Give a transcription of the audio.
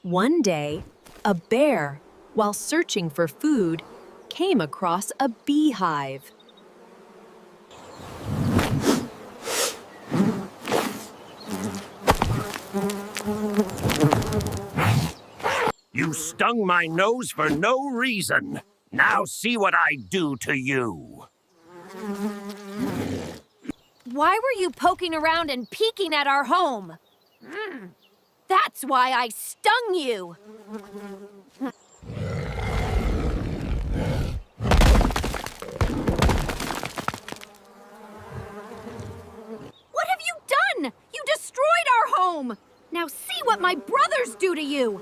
One day, a bear, while searching for food, came across a beehive. You stung my nose for no reason. Now see what I do to you. Why were you poking around and peeking at our home? That's why I stung you. What have you done? You destroyed our home. Now see what my brothers do to you.